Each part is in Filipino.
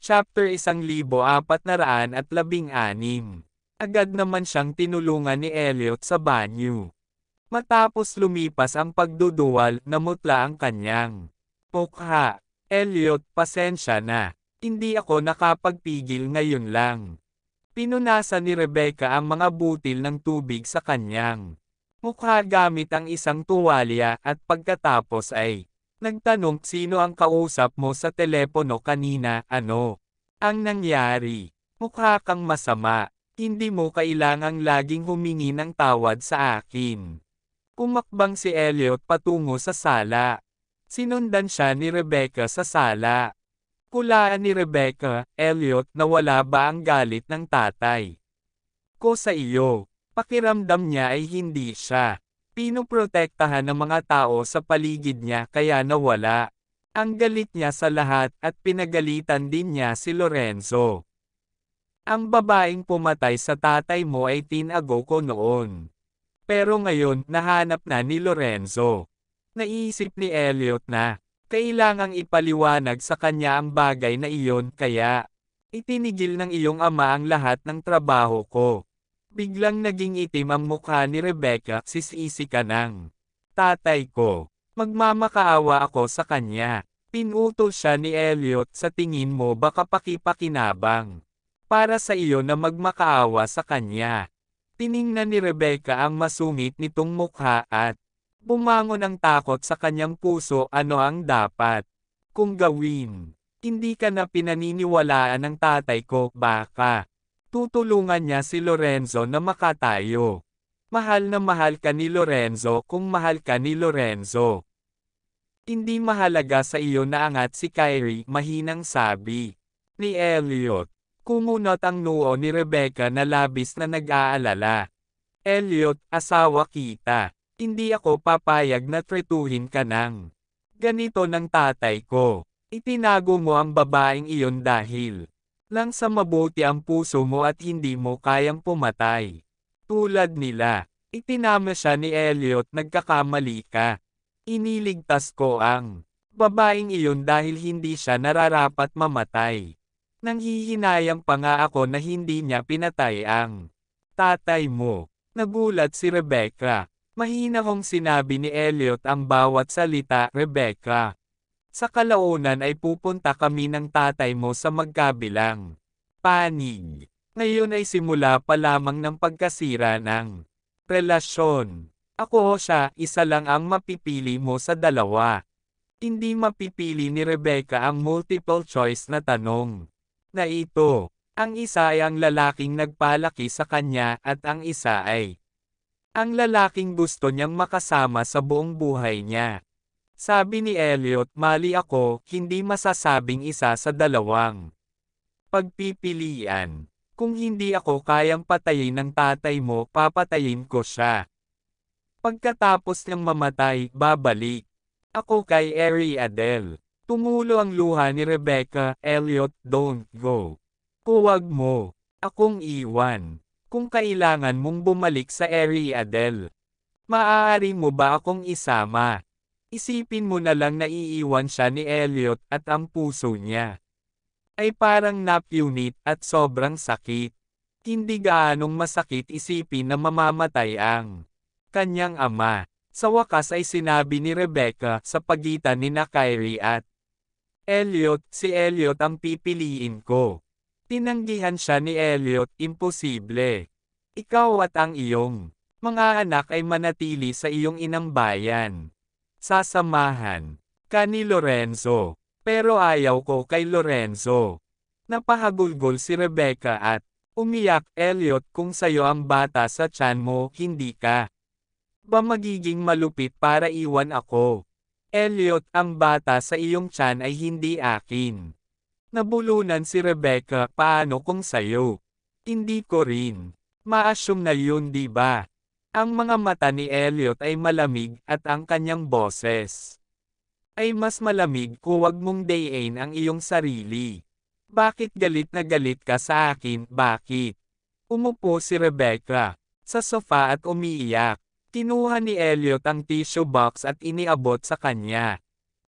Chapter 1416. Agad naman siyang tinulungan ni Elliot sa banyo. Matapos lumipas ang pagduduwal, namutla ang kanyang mukha. Elliot, pasensya na. Hindi ako nakapagpigil ngayon lang. Pinunasan ni Rebecca ang mga butil ng tubig sa kanyang mukha gamit ang isang tuwalya at pagkatapos ay nagtanong, sino ang kausap mo sa telepono kanina? Ano ang nangyari? Mukha kang masama. Hindi mo kailangang laging humingi ng tawad sa akin. Umakbang si Elliot patungo sa sala. Sinundan siya ni Rebecca sa sala. Hulaan ni Rebecca, Elliot, nawala ba ang galit ng tatay ko sa iyo? Pakiramdam niya ay hindi siya pinoprotektahan ng mga tao sa paligid niya kaya nawala ang galit niya sa lahat at pinagalitan din niya si Lorenzo. Ang babaeng pumatay sa tatay mo ay tinago ko noon. Pero ngayon, nahanap na ni Lorenzo. Naisip ni Elliot na kailangang ipaliwanag sa kanya ang bagay na iyon kaya itinigil ng iyong ama ang lahat ng trabaho ko. Biglang naging itim ang mukha ni Rebecca, sisisi ka ng tatay ko. Magmamakaawa ako sa kanya. Pinutol siya ni Elliot, sa tingin mo baka pakipakinabang para sa iyo na magmakaawa sa kanya. Tiningnan ni Rebecca ang masungit nitong mukha at bumangon ang takot sa kanyang puso. Ano ang dapat kung gawin? Hindi ka na pinaniniwalaan ng tatay ko, baka tutulungan niya si Lorenzo na makatayo. Mahal na mahal ka ni Lorenzo kung mahal ka ni Lorenzo. Hindi mahalaga sa iyo na angat si Kyrie, mahinang sabi ni Elliot. Kumunot ang noo ni Rebecca na labis na nag-aalala. Elliot, asawa kita. Hindi ako papayag na tretuhin ka ng ganito ng tatay ko. Itinago mo ang babaeng iyon dahil lang sa mabuti ang puso mo at hindi mo kayang pumatay. Tulad nila, itinama siya ni Elliot, nagkakamali ka. Iniligtas ko ang babaeng iyon dahil hindi siya nararapat mamatay. Nanghihinayang pa nga ako na hindi niya pinatay ang tatay mo. Nagulat si Rebecca. Mahina kong sinabi ni Elliot ang bawat salita, Rebecca. Sa kalaunan ay pupunta kami ng tatay mo sa magkabilang panig. Ngayon ay simula pa lamang ng pagkasira ng relasyon. Ako o siya, isa lang ang mapipili mo sa dalawa. Hindi mapipili ni Rebecca ang multiple choice na tanong na ito. Ang isa ay ang lalaking nagpalaki sa kanya at ang isa ay ang lalaking gusto niyang makasama sa buong buhay niya. Sabi ni Elliot, mali ako, hindi masasabing isa sa dalawang pagpipilian. Kung hindi ako kayang patayin ng tatay mo, papatayin ko siya. Pagkatapos niyang mamatay, babalik ako kay Ariadne. Tumulo ang luha ni Rebecca. Elliot, don't go. Huwag mo akong iwan. Kung kailangan mong bumalik sa Ariadne, maaari mo ba akong isama? Isipin mo na lang na iiwan siya ni Elliot at ang puso niya ay parang napunit at sobrang sakit. Hindi gaanong masakit isipin na mamamatay ang kanyang ama. Sa wakas ay sinabi ni Rebecca, sa pagitan ni Kyrie at Elliot, si Elliot ang pipiliin ko. Tinanggihan siya ni Elliot, imposible. Ikaw at ang iyong mga anak ay manatili sa iyong inang bayan. Sasamahan ka ni Lorenzo. Pero ayaw ko kay Lorenzo. Napahagulgol si Rebecca at umiyak. Elliot, kung sayo ang bata sa tiyan mo, hindi ka ba magiging malupit para iwan ako? Elliot, ang bata sa iyong tiyan ay hindi akin. Nabulunan si Rebecca, paano kung sayo? Hindi ko rin ma-assume na yun, di ba? Ang mga mata ni Elliot ay malamig at ang kanyang boses ay mas malamig. Huwag mong dayain ang iyong sarili. Bakit galit na galit ka sa akin? Bakit? Umupo si Rebecca sa sofa at umiiyak. Kinuha ni Elliot ang tissue box at iniabot sa kanya.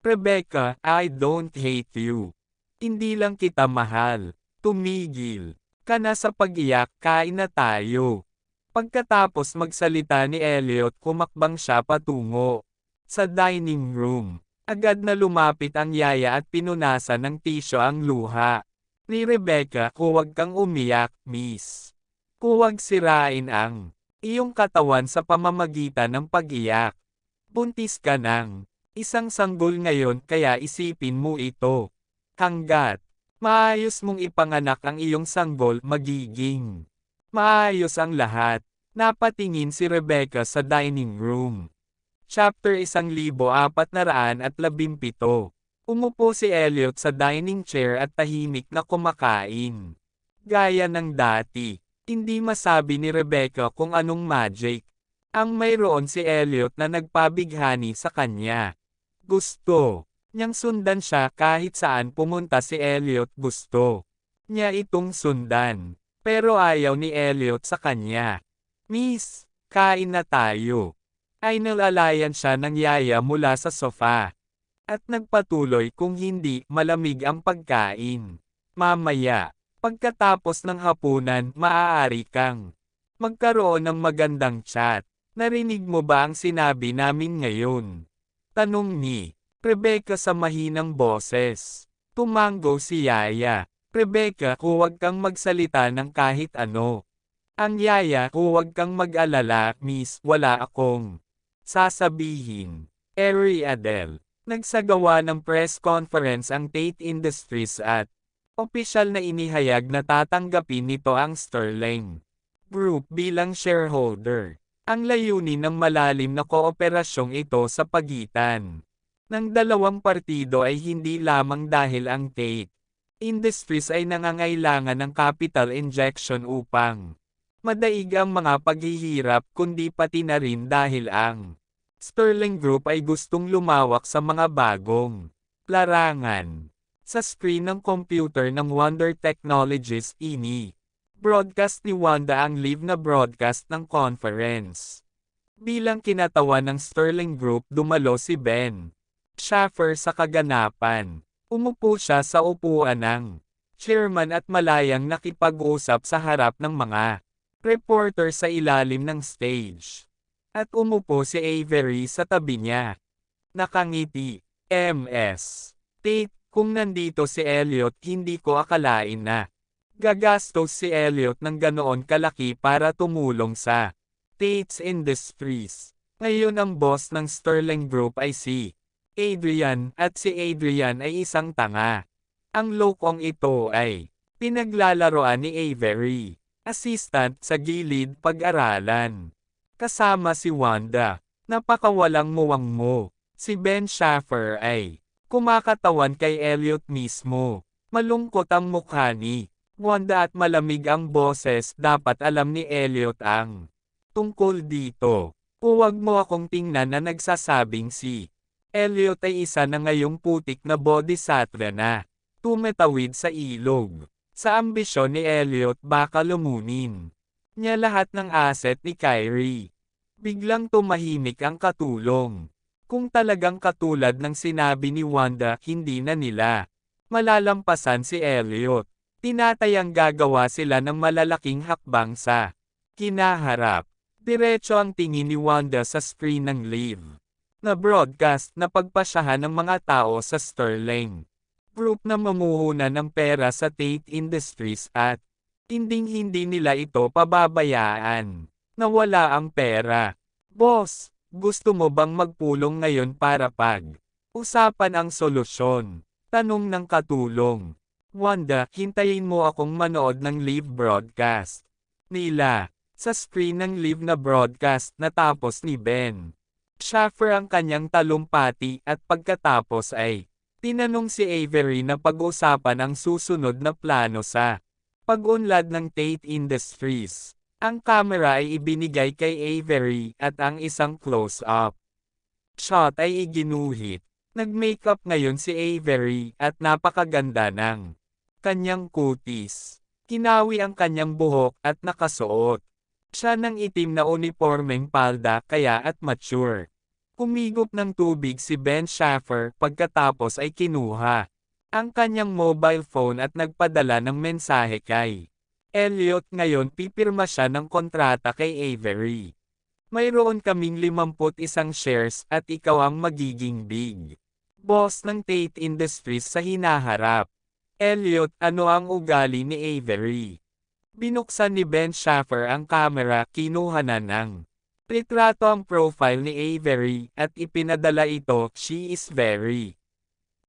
Rebecca, I don't hate you. Hindi lang kita mahal. Tumigil ka na sa pag-iyak, kain na tayo. Pagkatapos magsalita ni Elliot, kumakbang siya patungo sa dining room. Agad na lumapit ang yaya at pinunasan ng tisyo ang luha ni Rebecca. Huwag kang umiyak, miss. Huwag sirain ang iyong katawan sa pamamagitan ng pag-iyak. Buntis ka ng isang sanggol ngayon, kaya isipin mo ito. Hanggat maayos mong ipanganak ang iyong sanggol, magiging maayos ang lahat. Napatingin si Rebecca sa dining room. Chapter 1417. Umupo si Elliot sa dining chair at tahimik na kumakain. Gaya ng dati, hindi masabi ni Rebecca kung anong magic ang mayroon si Elliot na nagpabighani sa kanya. Gusto niyang sundan siya kahit saan pumunta si Elliot. Gusto niya itong sundan. Pero ayaw ni Elliot sa kanya. Miss, kain na tayo. Ay nalalayan siya ng yaya mula sa sofa. At nagpatuloy, kung hindi, malamig ang pagkain. Mamaya, pagkatapos ng hapunan, maaari kang magkaroon ng magandang chat. Narinig mo ba ang sinabi namin ngayon? Tanong ni Rebecca sa mahinang boses. Tumango si yaya. Rebecca, huwag kang magsalita ng kahit ano. Ang yaya, huwag kang mag-alala, miss, wala akong sasabihin. Adele. Nagsagawa ng press conference ang Tate Industries at opisyal na inihayag na tatanggapin nito ang Sterling Group bilang shareholder. Ang layunin ng malalim na kooperasyong ito sa pagitan ng dalawang partido ay hindi lamang dahil ang Tate Industries ay nangangailangan ng capital injection upang madaig ang mga paghihirap, kundi pati na rin dahil ang Sterling Group ay gustong lumawak sa mga bagong larangan. Sa screen ng computer ng Wonder Technologies, broadcast ni Wanda ang live na broadcast ng conference. Bilang kinatawan ng Sterling Group, dumalo si Ben Schaffer sa kaganapan. Umupo siya sa upuan ng chairman at malayang nakipag-usap sa harap ng mga reporter sa ilalim ng stage. At umupo si Avery sa tabi niya. Nakangiti. Ms. Tate, kung nandito si Elliot, hindi ko akalain na gagastos si Elliot ng ganoon kalaki para tumulong sa Tate's Industries. Ngayon ang boss ng Sterling Group ay si Adrian, at si Adrian ay isang tanga. Ang lokong ito ay pinaglalaroan ni Avery, assistant sa gilid pag-aralan. Kasama si Wanda. Napakawalang muwang mo. Si Ben Schaffer ay kumakatawan kay Elliot mismo. Malungkot ang mukha ni Wanda at malamig ang boses. Dapat alam ni Elliot ang tungkol dito. Huwag mo akong tingnan na nagsasabing si Elliot ay isa na ngayong putik na bodhisattva na tumatawid sa ilog. Sa ambisyon ni Elliot, baka lumunin niya lahat ng asset ni Kyrie. Biglang tumahimik ang katulong. Kung talagang katulad ng sinabi ni Wanda, hindi na nila malalampasan si Elliot. Tinatayang gagawa sila ng malalaking hakbang sa kinaharap. Diretso ang tingin ni Wanda sa screen ng live na broadcast na pagpasyahan ng mga tao sa Sterling Group na mamuhunan ng pera sa Tate Industries at hinding-hindi nila ito pababayaan na wala ang pera. Boss, gusto mo bang magpulong ngayon para pag-usapan ang solusyon? Tanong ng katulong. Wanda, hintayin mo akong manood ng live broadcast nila. Sa screen ng live na broadcast natapos ni Ben Schaffer ang kanyang talumpati at pagkatapos ay tinanong si Avery na pag-usapan ang susunod na plano sa pag-unlad ng Tate Industries. Ang kamera ay ibinigay kay Avery at ang isang close-up shot ay iginuhit. Nag-makeup ngayon si Avery at napakaganda ng kanyang kutis. Kinawi ang kanyang buhok at nakasuot siya ng itim na unipormeng palda kaya at mature. Kumigop ng tubig si Ben Schaffer pagkatapos ay kinuha ang kanyang mobile phone at nagpadala ng mensahe kay Elliot. Ngayon pipirma siya ng kontrata kay Avery. Mayroon kaming 51 shares at ikaw ang magiging big boss ng Tate Industries sa hinaharap. Elliot, ano ang ugali ni Avery? Binuksan ni Ben Schaffer ang kamera, kinuha na ng retrato ang profile ni Avery at ipinadala ito. She is very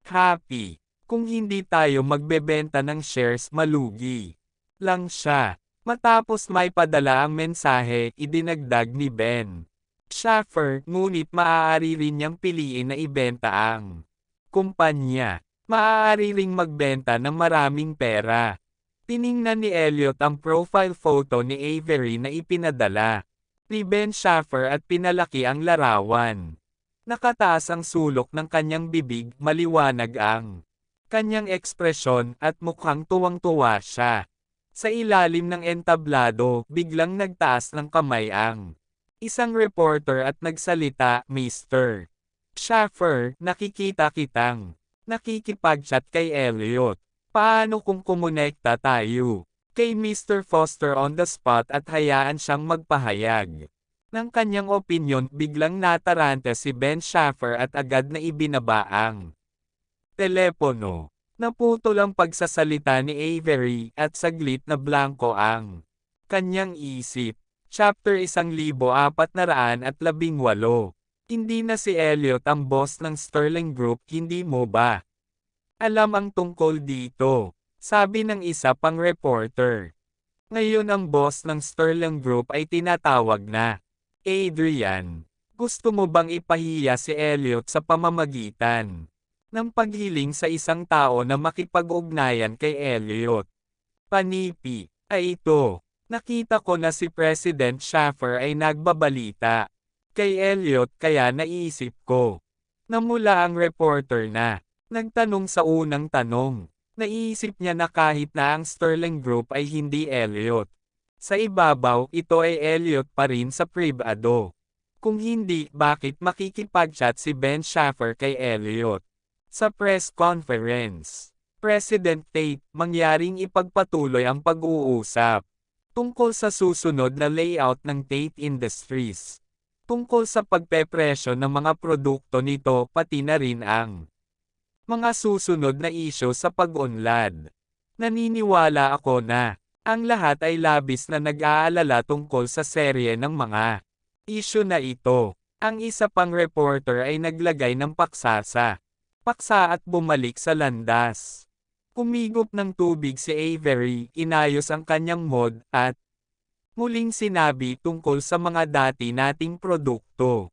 happy. Kung hindi tayo magbebenta ng shares, malugi lang siya. Matapos may padala ang mensahe, idinagdag ni Ben Schaffer, ngunit maaari rin niyang piliin na ibenta ang kumpanya. Maaari ring magbenta ng maraming pera. Tiningnan ni Elliot ang profile photo ni Avery na ipinadala ni Ben Schaffer at pinalaki ang larawan. Nakataas ang sulok ng kanyang bibig, maliwanag ang kanyang ekspresyon at mukhang tuwang-tuwa siya. Sa ilalim ng entablado, biglang nagtaas ng kamay ang isang reporter at nagsalita, Mr. Schaffer, nakikita kitang nakikipag-chat kay Elliot. Paano kung kumonekta tayo kay Mr. Foster on the spot at hayaan siyang magpahayag ng kanyang opinyon? Biglang natarante si Ben Schaffer at agad na ibinaba ang telepono. Naputol ang pagsasalita ni Avery at saglit na blanko ang kanyang isip. Chapter 1418. Hindi na si Elliot ang boss ng Sterling Group, hindi mo ba alam ang tungkol dito? Sabi ng isa pang reporter. Ngayon ang boss ng Sterling Group ay tinatawag na Adrian. Gusto mo bang ipahiya si Elliot sa pamamagitan ng paghiling sa isang tao na makipag-ugnayan kay Elliot? Panipi, ay ito. Nakita ko na si President Schaffer ay nagbabalita kay Elliot, kaya naisip ko. Namula ang reporter na nagtanong sa unang tanong. Naisip niya na kahit na ang Sterling Group ay hindi Elliot, sa ibabaw ito ay Elliot pa rin sa pribado. Kung hindi, bakit makikipag-chat si Ben Schaffer kay Elliot sa press conference? President Tate, mangyaring ipagpatuloy ang pag-uusap tungkol sa susunod na layout ng Tate Industries. Tungkol sa pagpepresyo ng mga produkto nito, pati na rin ang mga susunod na isyo sa pag-unlad. Naniniwala ako na ang lahat ay labis na nag-aalala tungkol sa serye ng mga isyo na ito. Ang isa pang reporter ay naglagay ng paksa at bumalik sa landas. Kumigop ng tubig si Avery, inayos ang kanyang mod, at muling sinabi tungkol sa mga dati nating produkto.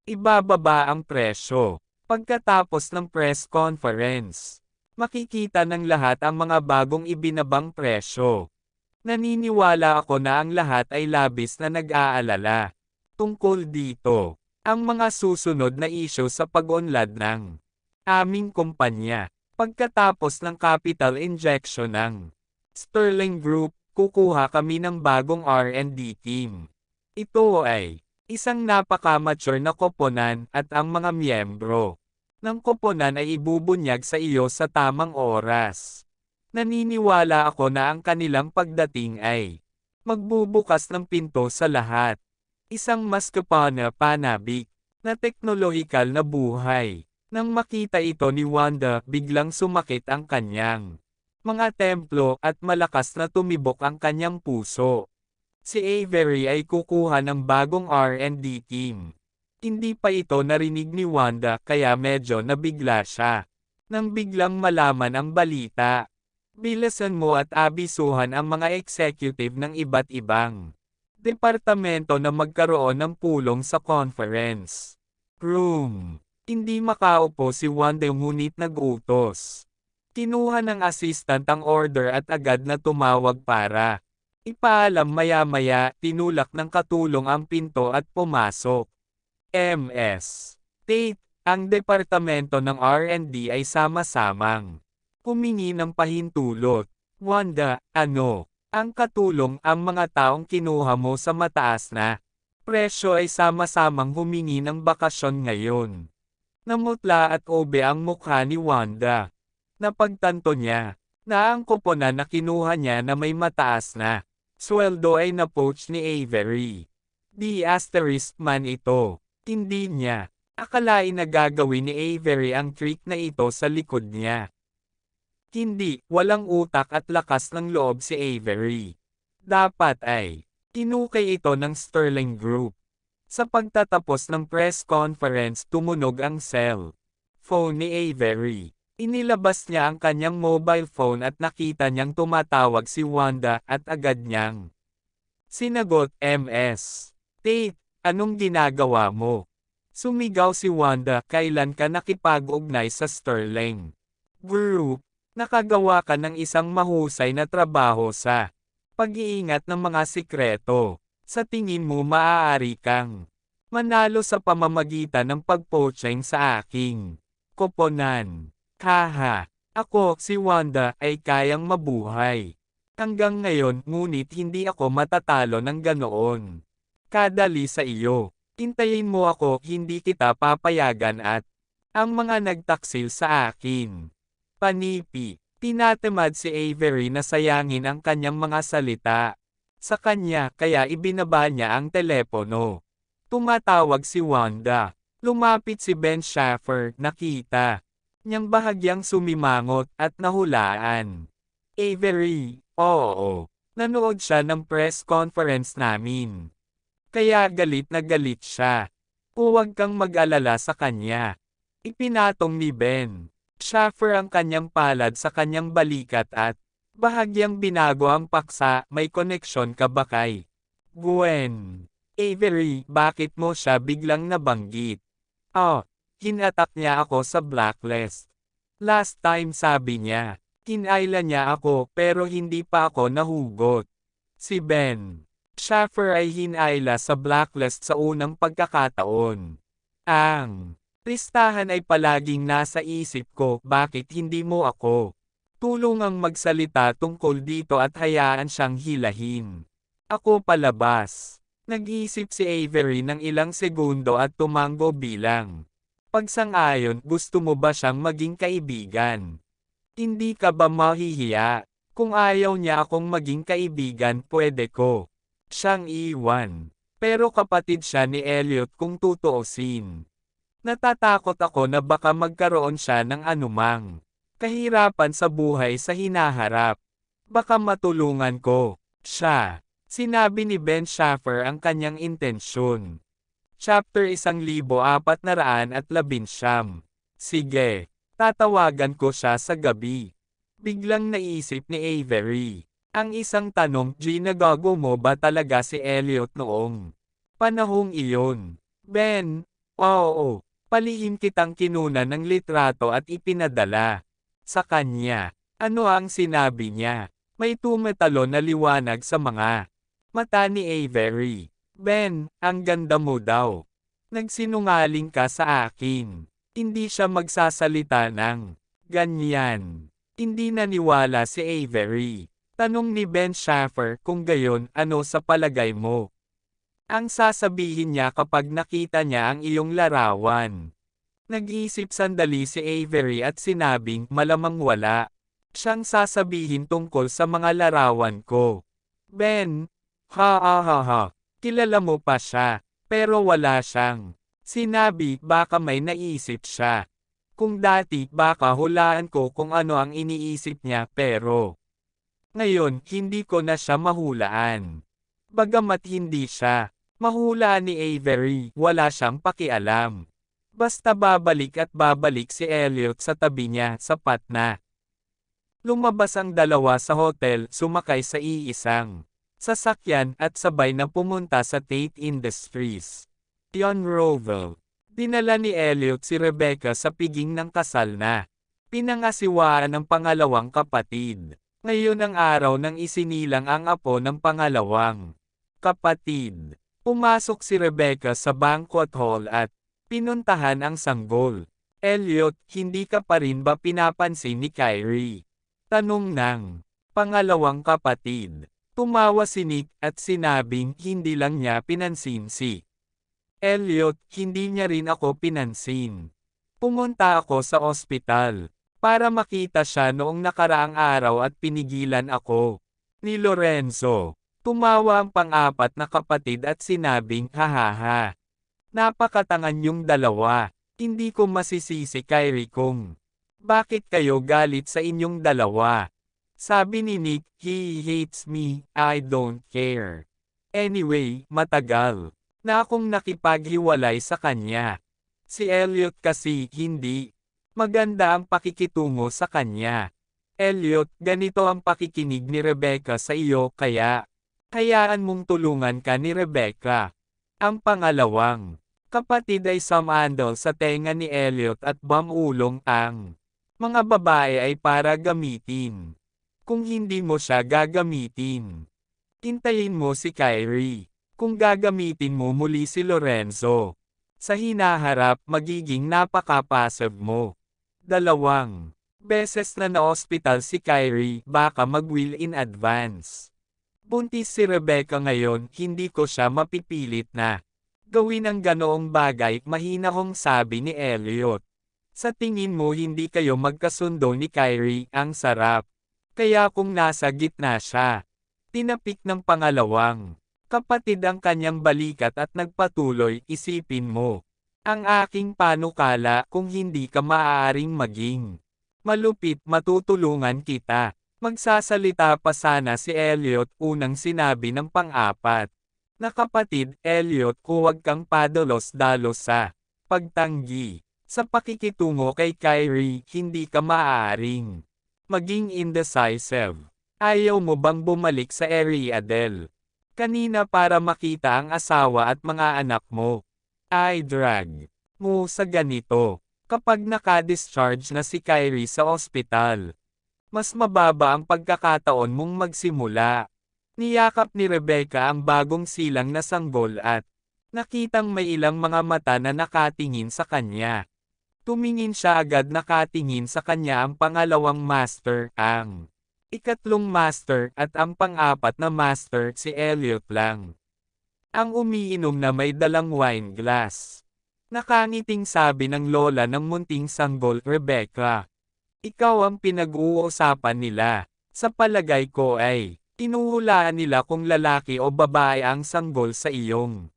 Ibababa ang presyo. Pagkatapos ng press conference, makikita ng lahat ang mga bagong ibinabang presyo. Naniniwala ako na ang lahat ay labis na nag-aalala tungkol dito. Ang mga susunod na isyu sa pag-unlad ng aming kumpanya. Pagkatapos ng capital injection ng Sterling Group, kukuha kami ng bagong R&D team. Ito ay isang napaka-mature na koponan at ang mga miyembro ng koponan ay ibubunyag sa iyo sa tamang oras. Naniniwala ako na ang kanilang pagdating ay magbubukas ng pinto sa lahat. Isang mas kapanabik na teknolohikal na buhay. Nang makita ito ni Wanda, biglang sumakit ang kanyang mga templo at malakas na tumibok ang kanyang puso. Si Avery ay kukuha ng bagong R&D team. Hindi pa ito narinig ni Wanda, kaya medyo nabigla siya nang biglang malaman ang balita. Bilisan mo at abisuhan ang mga executive ng iba't ibang departamento na magkaroon ng pulong sa conference room. Hindi makaupo si Wanda, ngunit nag-utos. Kinuha ng assistant ang order at agad na tumawag para ipaalam. Maya-maya, tinulak ng katulong ang pinto at pumasok. Ms. Tate, ang departamento ng R&D ay sama-samang humingi ng pahintulot. Wanda, ano? Ang katulong, ang mga taong kinuha mo sa mataas na presyo ay sama-samang humingi ng bakasyon ngayon. Namutla at obe ang mukha ni Wanda. Napagtanto niya na ang koponan na kinuha niya na may mataas na sweldo ay na-poach ni Avery. Di asterisk man ito. Hindi niya akalain na gagawin ni Avery ang trick na ito sa likod niya. Hindi, walang utak at lakas ng loob si Avery. Dapat ay tinukay ito ng Sterling Group. Sa pagtatapos ng press conference tumunog ang cell phone ni Avery. Inilabas niya ang kanyang mobile phone at nakita niyang tumatawag si Wanda at agad niyang sinagot, "MS. Tate, anong ginagawa mo?" Sumigaw si Wanda, "Kailan ka nakipag-ugnay sa Sterling Group? Nakagawa ka ng isang mahusay na trabaho sa pag-iingat ng mga sikreto. Sa tingin mo maaari kang manalo sa pamamagitan ng pag-poaching sa aking koponan. Haha, ako, si Wanda, ay kayang mabuhay hanggang ngayon, ngunit hindi ako matatalo ng ganoon. Kadali sa iyo. Hintayin mo ako, hindi kita papayagan at ang mga nagtaksil sa akin. Panipi. Tinatamad si Avery na sayangin ang kanyang mga salita sa kanya kaya ibinaba niya ang telepono. Tumatawag si Wanda. Lumapit si Ben Schaffer, nakita niyang bahagyang sumimangot at nahulaan. Avery, oo. Nanood siya ng press conference namin. Kaya galit na galit siya. Huwag kang mag-alala sa kanya. Ipinatong ni Ben Schaffer ang kanyang palad sa kanyang balikat at bahagyang binago ang paksa, "May koneksyon ka ba kay Gwen?" "Avery, bakit mo siya biglang nabanggit?" "Oh, hinatak niya ako sa blacklist. Last time," sabi niya. "Kinaila niya ako pero hindi pa ako nahugot." Si Ben Schaffer ay hinaila sa blacklist sa unang pagkakataon. Ang listahan ay palaging nasa isip ko, bakit hindi mo ako tulungang magsalita tungkol dito at hayaan siyang hilahin ako palabas. Nag-isip si Avery ng ilang segundo at tumango bilang pagsang-ayon. "Gusto mo ba siyang maging kaibigan? Hindi ka ba mahihiya? Kung ayaw niya akong maging kaibigan, pwede ko siyang iwan." Pero kapatid siya ni Elliot kung tutuusin. Natatakot ako na baka magkaroon siya ng anumang kahirapan sa buhay sa hinaharap. Baka matulungan ko siya. Sinabi ni Ben Schaffer ang kanyang intensyon. Chapter 1419. Sige, tatawagan ko siya sa gabi. Biglang naisip ni Avery ang isang tanong, "Ginagago mo ba talaga si Elliot noong panahong iyon?" "Ben, oo. Palihim kitang kinunan ng litrato at ipinadala sa kanya." Ano ang sinabi niya? May tumatalo na liwanag sa mga mata ni Avery. "Ben, ang ganda mo daw. Nagsinungaling ka sa akin." Hindi siya magsasalita ng ganyan. Hindi naniwala si Avery. Tanong ni Ben Schaffer, "Kung gayon, ano sa palagay mo ang sasabihin niya kapag nakita niya ang iyong larawan?" Nag-isip sandali si Avery at sinabing, "Malamang wala siyang sasabihin tungkol sa mga larawan ko." "Ben, ha. Kilala mo pa siya." Pero wala siyang sinabi, baka may naisip siya. Kung dati, baka hulaan ko kung ano ang iniisip niya, pero ngayon, hindi ko na siya mahulaan. Bagamat hindi siya mahulaan ni Avery, wala siyang pakialam. Basta babalik at babalik si Elliot sa tabi niya, sapat na. Lumabas ang dalawa sa hotel, sumakay sa iisang sasakyan at sabay na pumunta sa Tate Industries. Yon Roval. Dinala ni Elliot si Rebecca sa piging ng kasal na pinangasiwaan ng pangalawang kapatid. Ngayon ang araw nang isinilang ang apo ng pangalawang kapatid. Pumasok si Rebecca sa banquet hall at pinuntahan ang sanggol. "Elliot, hindi ka pa rin ba pinapansin ni Kyrie?" tanong ng pangalawang kapatid. Tumawa si Nick at sinabing hindi lang niya pinansin si Elliot, hindi niya rin ako pinansin. Pumunta ako sa ospital para makita siya noong nakaraang araw at pinigilan ako. Ni Lorenzo. Tumawa ang pang-apat na kapatid at sinabing, hahaha. Napakatangan yung dalawa. Hindi ko masisisi Kyrie kung bakit kayo galit sa inyong dalawa. Sabi ni Nick, he hates me, I don't care. Anyway, matagal na akong nakipaghiwalay sa kanya. Si Elliot kasi hindi maganda ang pakikitungo sa kanya. Elliot, ganito ang pakikinig ni Rebecca sa iyo kaya hayaan mong tulungan ka ni Rebecca. Ang pangalawang kapatid ay sumandal sa tenga ni Elliot at bamulong ang mga babae ay para gamitin. Kung hindi mo siya gagamitin, hintayin mo si Kyrie. Kung gagamitin mo muli si Lorenzo, sa hinaharap magiging napaka-passive mo. 2 beses na na-hospital si Kyrie, baka mag-will in advance. Buntis si Rebecca ngayon, hindi ko siya mapipilit na gawin ang ganoong bagay, mahina kong sabi ni Elliot. Sa tingin mo hindi kayo magkasundo ni Kyrie, ang sarap. Kaya kung nasa gitna siya, tinapik ng pangalawang kapatid ang kanyang balikat at nagpatuloy, isipin mo. Ang aking panukala, kung hindi ka maaaring maging malupit, matutulungan kita. Magsasalita pa sana si Elliot, unang sinabi ng pang-apat na kapatid, Elliot, huwag kang padalos-dalos sa pagtanggi. Sa pakikitungo kay Kyrie, hindi ka maaaring maging indecisive. Ayaw mo bang bumalik sa Ariadne kanina para makita ang asawa at mga anak mo? Ay drag mo sa ganito. Kapag naka-discharge na si Kyrie sa ospital, mas mababa ang pagkakataon mong magsimula. Niyakap ni Rebecca ang bagong silang na sanggol at nakitang may ilang mga mata na nakatingin sa kanya. Tumingin siya agad, nakatingin sa kanya ang pangalawang master, ang ikatlong master at ang pang-apat na master si Elliot lang. Ang umiinom na may dalang wine glass. Nakangiting sabi ng lola ng munting sanggol, Rebecca. Ikaw ang pinag-uusapan nila. Sa palagay ko ay, tinuhulaan nila kung lalaki o babae ang sanggol sa iyong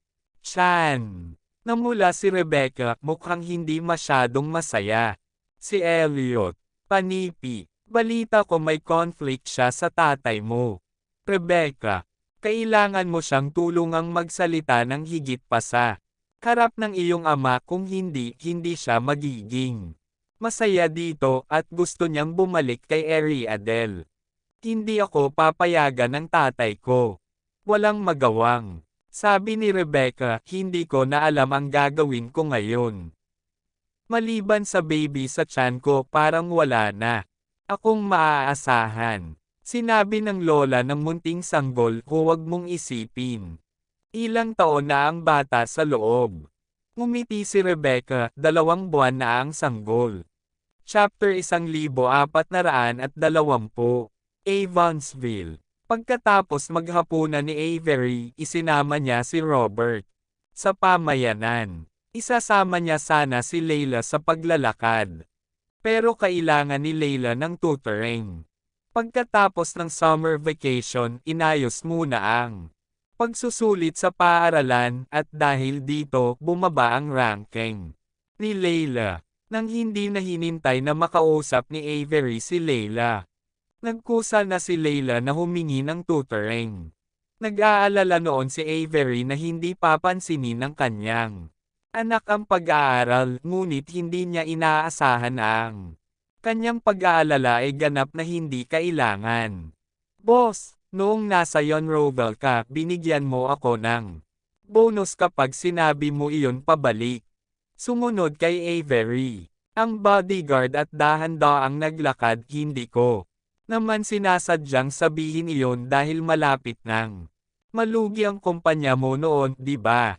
tiyan. Namula si Rebecca, mukhang hindi masyadong masaya. Si Elliot, panipi. Balita ko may conflict siya sa tatay mo. Rebecca, kailangan mo siyang tulungang magsalita ng higit pa sa harap ng iyong ama, kung hindi siya magiging masaya dito at gusto niyang bumalik kay Ariadne. Hindi ako papayagan ng tatay ko. Walang magawang. Sabi ni Rebecca, hindi ko na alam ang gagawin ko ngayon. Maliban sa baby sa tiyan ko, parang wala na akong maaasahan. Sinabi ng lola ng munting sanggol, huwag mong isipin. Ilang taon na ang bata sa loob. Ngumiti si Rebecca, 2 buwan na ang sanggol. Chapter 1420, Avansville. Pagkatapos maghapunan ni Avery, isinama niya si Robert sa pamayanan. Isasama niya sana si Layla sa paglalakad. Pero kailangan ni Layla ng tutoring. Pagkatapos ng summer vacation, inayos muna ang pagsusulit sa paaralan at dahil dito bumaba ang ranking ni Layla. Nang hindi na hinintay na makausap ni Avery si Layla, nagkusa na si Layla na humingi ng tutoring. Nag-aalala noon si Avery na hindi papansinin ng kanyang anak ang pag-aaral, ngunit hindi niya inaasahan ang kanyang pag-aalala ay ganap na hindi kailangan. Boss, noong nasa Yountville ka, binigyan mo ako ng bonus kapag sinabi mo iyon pabalik. Sumunod kay Avery, ang bodyguard at dahan-daang naglakad, hindi ko naman sinasadyang sabihin iyon dahil malapit nang malugi ang kumpanya mo noon, di ba?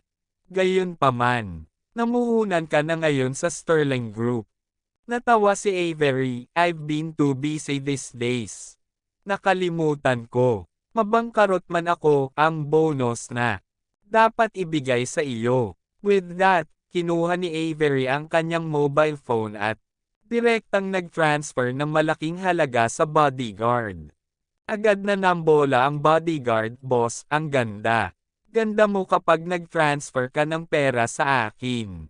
Gayunpaman, namuhunan ka na ngayon sa Sterling Group. Natawa si Avery, I've been too busy these days. Nakalimutan ko. Mabangkarot man ako, ang bonus na dapat ibigay sa iyo. With that, kinuha ni Avery ang kanyang mobile phone at Direktang nag-transfer ng malaking halaga sa bodyguard. Agad na nambola ang bodyguard, "Boss, ang ganda. Ganda mo kapag nag-transfer ka ng pera sa akin.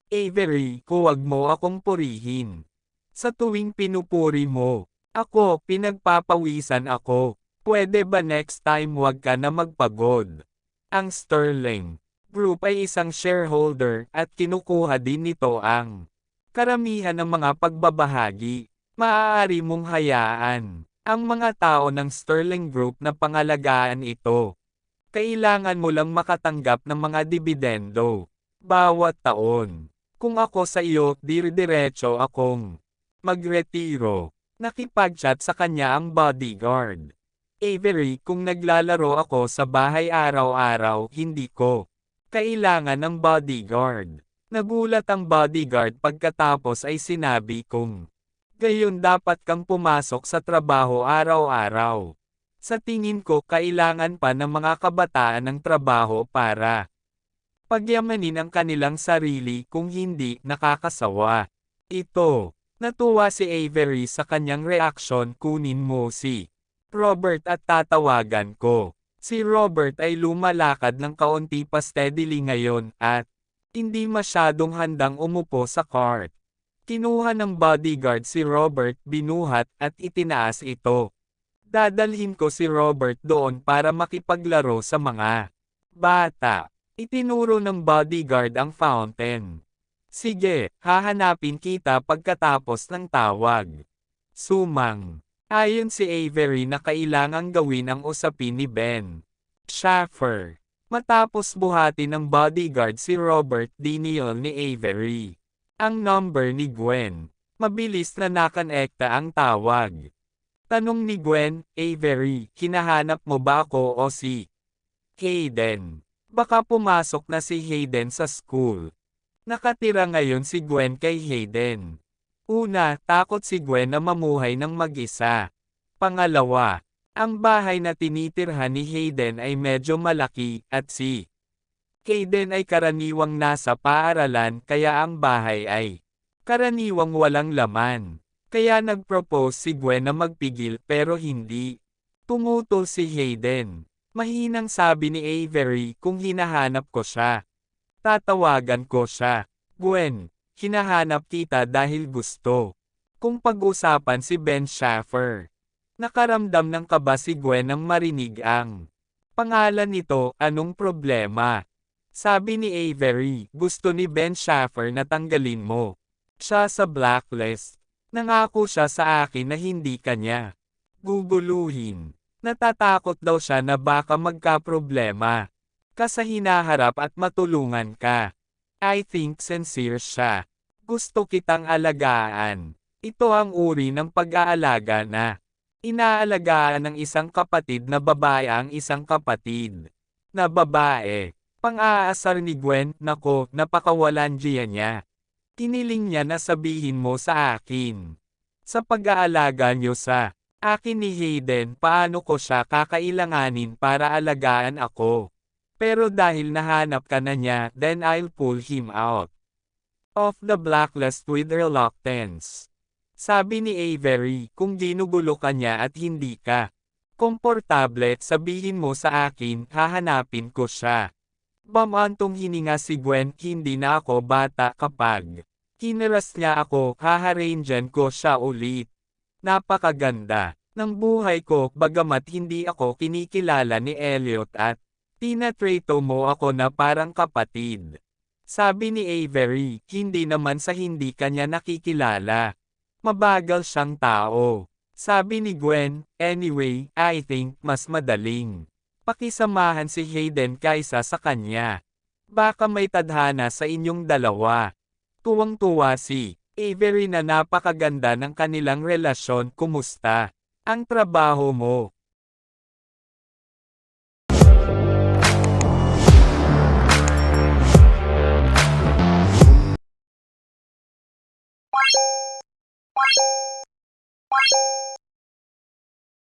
Avery, huwag mo akong purihin. Sa tuwing pinupuri mo, ako, pinagpapawisan ako. Pwede ba next time wag ka na magpagod?" Ang Sterling Group ay isang shareholder at kinukuha din nito ang karamihan ng mga pagbabahagi. Maaari mong hayaan ang mga tao ng Sterling Group na pangalagaan ito. Kailangan mo lang makatanggap ng mga dibidendo bawat taon. Kung ako sa iyo, diretso akong magretiro. Nakipag-chat sa kanya ang bodyguard. Avery, kung naglalaro ako sa bahay araw-araw, hindi ko kailangan ng bodyguard. Nagulat ang bodyguard pagkatapos ay sinabi kong, "Gayon dapat kang pumasok sa trabaho araw-araw. Sa tingin ko kailangan pa ng mga kabataan ng trabaho para pagyamanin ang kanilang sarili, kung hindi, nakakasawa." Natuwa si Avery sa kanyang reaksyon. "Kunin mo si Robert at tatawagan ko." Si Robert ay lumalakad ng kaunti pa steadily ngayon at hindi masyadong handang umupo sa cart. Kinuha ng bodyguard si Robert, binuhat at itinaas ito. "Dadalhin ko si Robert doon para makipaglaro sa mga bata." Itinuro ng bodyguard ang fountain. "Sige, hahanapin kita pagkatapos ng tawag." Sumang ayon si Avery na kailangang gawin ang usapin ni Ben Schaffer. Matapos buhatin ng bodyguard si Robert, diniyol ni Avery ang number ni Gwen. Mabilis na nakonekta ang tawag. Tanong ni Gwen, "Avery, hinahanap mo ba ako o si Hayden?" Baka pumasok na si Hayden sa school. Nakatira ngayon si Gwen kay Hayden. Una, takot si Gwen na mamuhay ng mag-isa. Pangalawa, ang bahay na tinitirhan ni Hayden ay medyo malaki, at si Hayden ay karaniwang nasa paaralan, kaya ang bahay ay karaniwang walang laman. Kaya nag-propose si Gwen na magpigil, pero hindi tumutol si Hayden. Mahinang sabi ni Avery, "Kung hinahanap ko siya, tatawagan ko siya." "Gwen, hinahanap kita dahil gusto kung pag-usapan si Ben Schaffer." Nakaramdam ng kaba si Gwen nang marinig ang pangalan nito. "Anong problema?" Sabi ni Avery, "Gusto ni Ben Schaffer na tanggalin mo siya sa blacklist. Nangako siya sa akin na hindi kanya guguluhin. Natatakot daw siya na baka magkaproblema ka sa hinaharap at matulungan ka. I think sincere siya. Gusto kitang alagaan." Ito ang uri ng pag-aalaga na inaalagaan ng isang kapatid na babae ang isang kapatid na babae. Pang-aasar ni Gwen, "Nako, napakawalandiya niya. Tiniling niya na sabihin mo sa akin. Sa pag-aalaga niyo sa akin ni Hayden, paano ko siya kakailanganin para alagaan ako? Pero dahil nahanap ka na niya, then I'll pull him out of the blacklist with reluctance." Sabi ni Avery, "Kung ginugulo ka niya at hindi ka komportable, sabihin mo sa akin, hahanapin ko siya." Bamantong hininga si Gwen, "Hindi na ako bata kapag hiniras niya ako, haharanggan ko siya ulit. Napakaganda ng buhay ko, bagamat hindi ako kinikilala ni Elliot at tinatrato mo ako na parang kapatid." Sabi ni Avery, "Hindi naman sa hindi kanya nakikilala. Mabagal siyang tao." Sabi ni Gwen, "Anyway, I think mas madaling pakisamahan si Hayden kaysa sa kanya. Baka may tadhana sa inyong dalawa." Tuwang-tuwa si Avery na napakaganda ng kanilang relasyon. "Kumusta ang trabaho mo?"